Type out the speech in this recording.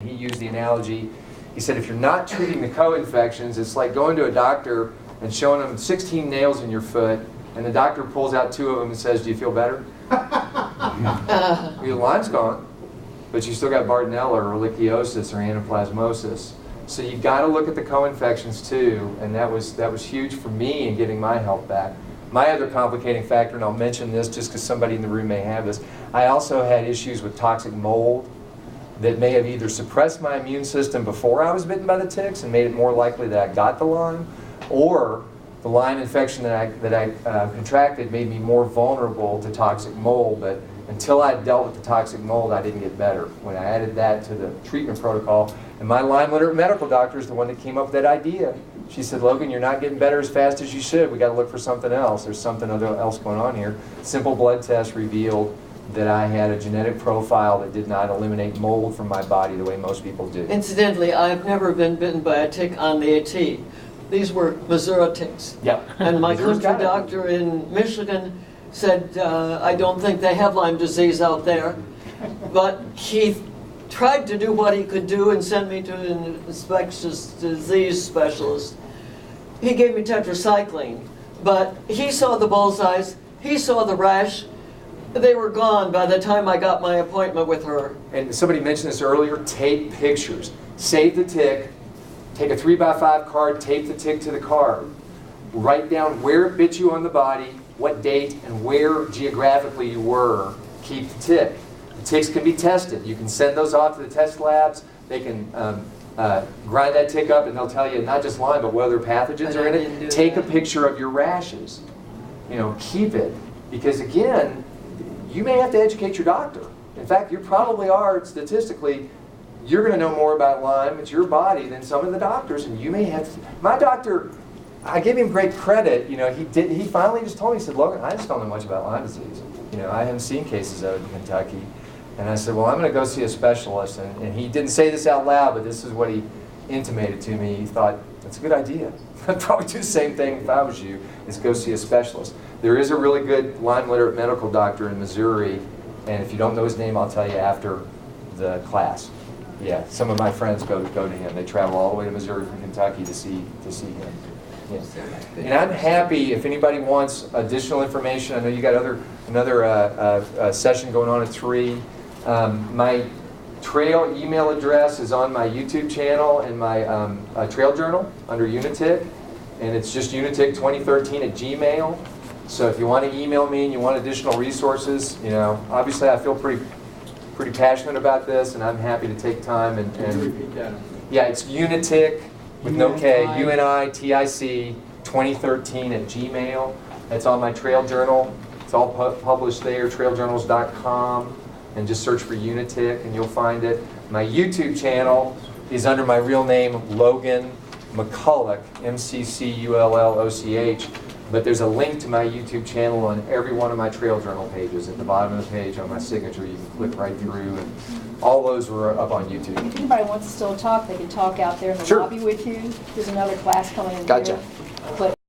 he used the analogy. He said, if you're not treating the co-infections, it's like going to a doctor and showing them 16 nails in your foot, and the doctor pulls out 2 of them and says, do you feel better? Your Lyme's gone, but you still got Bartonella or ehrlichiosis or anaplasmosis. So you've got to look at the co-infections too, and that was huge for me in getting my health back. My other complicating factor, and I'll mention this just because somebody in the room may have this, I also had issues with toxic mold that may have either suppressed my immune system before I was bitten by the ticks and made it more likely that I got the Lyme, or the Lyme infection that I contracted made me more vulnerable to toxic mold. But until I dealt with the toxic mold, I didn't get better. When I added that to the treatment protocol, and my Lyme literate medical doctor is the one that came up with that idea. She said, Logan, you're not getting better as fast as you should. We got to look for something else. There's something else going on here. Simple blood test revealed that I had a genetic profile that did not eliminate mold from my body the way most people do. Incidentally, I've never been bitten by a tick on the AT. These were Missouri ticks. Yep. And my country doctor in Michigan said, I don't think they have Lyme disease out there. But he tried to do what he could do and sent me to an infectious disease specialist. He gave me tetracycline, but he saw the bullseyes, he saw the rash. They were gone by the time I got my appointment with her. And somebody mentioned this earlier, take pictures. Save the tick, take a 3x5 card, tape the tick to the card. Write down where it bit you on the body, what date, and where geographically you were. Keep the tick. The ticks can be tested. You can send those off to the test labs. They can grind that tick up and they'll tell you not just Lyme, but what other pathogens are in it. Take a picture of your rashes. You know, keep it. Because again, you may have to educate your doctor. In fact, you probably are, statistically, you're going to know more about Lyme, it's your body, than some of the doctors, and you may have to. My doctor, I give him great credit, you know, he finally just told me, he said, Logan, I just don't know much about Lyme disease. You know, I haven't seen cases of it in Kentucky. And I said, well, I'm going to go see a specialist. And he didn't say this out loud, but this is what he intimated to me. He thought, that's a good idea. I'd probably do the same thing if I was you, is go see a specialist. There is a really good Lyme literate medical doctor in Missouri, and if you don't know his name, I'll tell you after the class. Yeah, some of my friends go to him. They travel all the way to Missouri from Kentucky to see him. Yeah. And I'm happy if anybody wants additional information. I know you got another session going on at 3. My trail email address is on my YouTube channel and my trail journal under Unitic, and it's just unitic2013@gmail. So if you want to email me and you want additional resources, you know, obviously I feel pretty passionate about this, and I'm happy to take time and repeat that. Yeah, it's Unitic with no K, UNITIC 2013@gmail. That's on my trail journal. It's all published there, trailjournals.com, and just search for Unitic and you'll find it. My YouTube channel is under my real name, Logan McCulloch, MCCULLOCH. But there's a link to my YouTube channel on every one of my trail journal pages. At the bottom of the page on my signature, you can click right through, and all those were up on YouTube. If anybody wants to still talk, they can talk out there in the Sure. lobby with you. There's another class coming in Gotcha. here. But